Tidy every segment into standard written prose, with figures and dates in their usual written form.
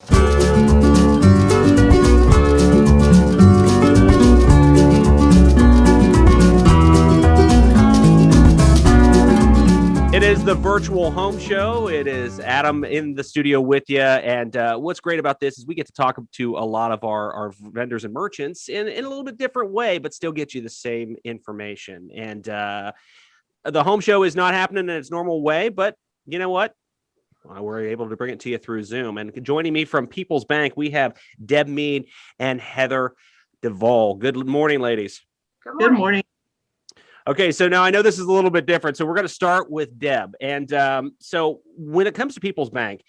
It is the virtual home show. It is Adam in the studio with you. And what's great about this is we get to talk to a lot of our vendors and merchants in a little bit different way, but still get you the same information. And the home show is not happening in its normal way, but you know what? We're able to bring it to you through Zoom. And joining me from People's Bank, we have Deb Mead and Heather DeVoll. Good morning, ladies. Good morning. Okay, so now I know this is a little bit different. So we're going to start with Deb. And so when it comes to People's Bank,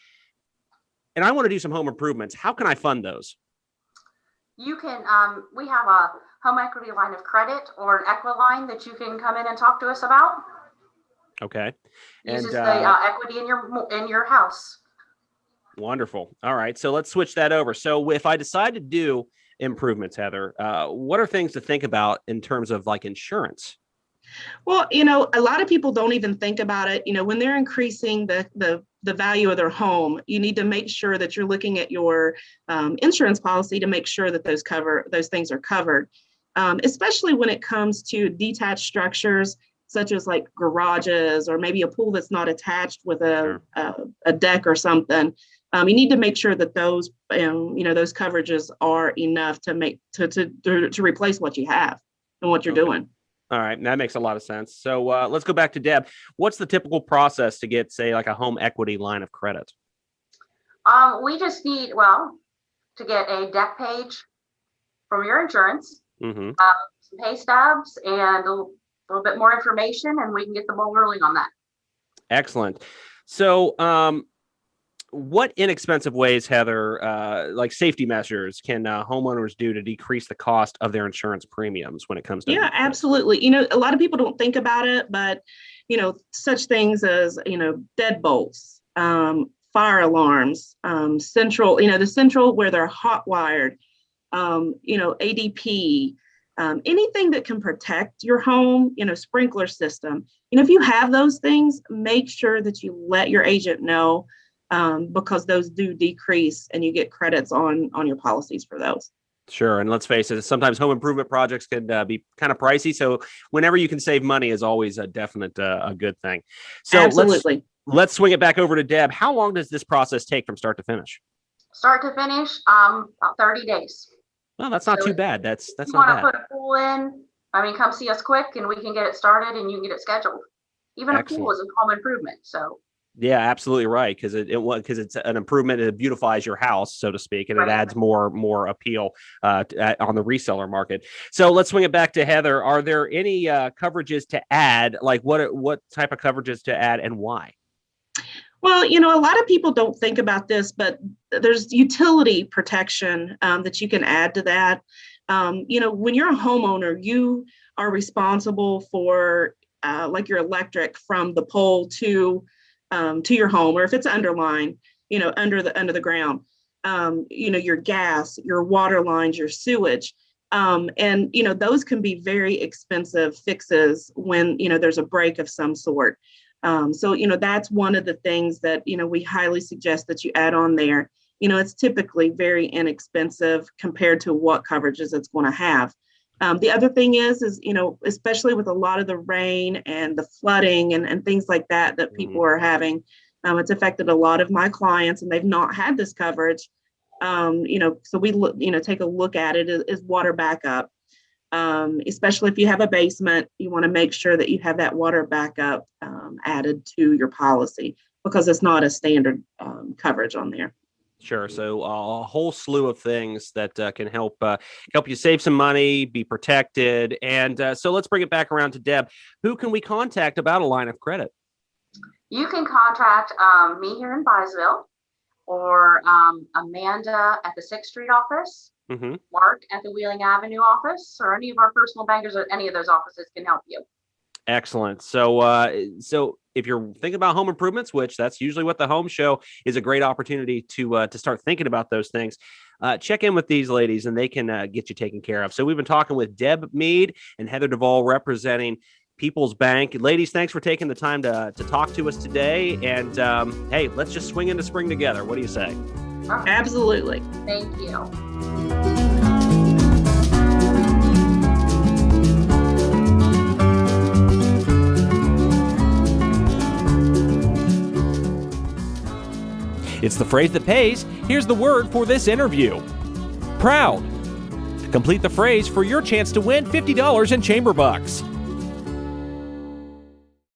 and I want to do some home improvements, how can I fund those? You can, we have a home equity line of credit or an Equi line that you can come in and talk to us about. Okay. Uses the equity in your house. Wonderful. All right. So let's switch that over. So if I decide to do improvements, Heather, what are things to think about in terms of like insurance? Well, a lot of people don't even think about it. When they're increasing the value of their home, you need to make sure that you're looking at your insurance policy to make sure that those things are covered, especially when it comes to detached structures, such as like garages or maybe a pool that's not attached with a deck or something. You need to make sure that those coverages are enough to replace what you have and what you're doing. All right. That makes a lot of sense. So let's go back to Deb. What's the typical process to get, say, like a home equity line of credit? We just need, to get a deck page from your insurance, some pay stubs, and a little bit more information, and we can get the ball rolling on that. Excellent. So what inexpensive ways, Heather, like safety measures can homeowners do to decrease the cost of their insurance premiums when it comes to? Yeah, absolutely. A lot of people don't think about it, but, such things as, deadbolts, fire alarms, central, the central where they're hot wired, ADP, anything that can protect your home, sprinkler system. If you have those things, make sure that you let your agent know, because those do decrease and you get credits on your policies for those. Sure. And let's face it, sometimes home improvement projects can be kind of pricey. So whenever you can save money is always a definite a good thing. So absolutely. Let's swing it back over to Deb. How long does this process take from start to finish? Start to finish, about 30 days. Well, that's not too bad. That's not bad. You want to put a pool in, come see us quick and we can get it started and you can get it scheduled. Even Excellent. A pool is a home improvement. So yeah, absolutely right. Because it's an improvement. It beautifies your house, so to speak, and right. It adds more appeal on the reseller market. So let's swing it back to Heather. Are there any coverages to add? Like what type of coverages to add and why? Well, a lot of people don't think about this, but there's utility protection that you can add to that. When you're a homeowner, you are responsible for like your electric from the pole to your home, or if it's underlined, under the ground, your gas, your water lines, your sewage. And those can be very expensive fixes when, there's a break of some sort. So that's one of the things that, we highly suggest that you add on there. It's typically very inexpensive compared to what coverages it's going to have. The other thing is, especially with a lot of the rain and the flooding and things like that people are having, it's affected a lot of my clients and they've not had this coverage. So we take a look at it as water backup. Especially if you have a basement, you want to make sure that you have that water backup added to your policy because it's not a standard coverage on there. Sure. So a whole slew of things that can help you save some money, be protected. And so let's bring it back around to Deb. Who can we contact about a line of credit? You can contact me here in Byesville or Amanda at the 6th Street office, Mark at the Wheeling Avenue office, or any of our personal bankers at any of those offices can help you. Excellent. So if you're thinking about home improvements, which that's usually what the home show is, a great opportunity to start thinking about those things. Check in with these ladies and they can get you taken care of. So we've been talking with Deb Mead and Heather DeVoll representing People's Bank. Ladies, thanks for taking the time to talk to us today. And hey, let's just swing into spring together. What do you say? Okay. Absolutely. Thank you. It's the phrase that pays. Here's the word for this interview. Proud. Complete the phrase for your chance to win $50 in Chamber Bucks.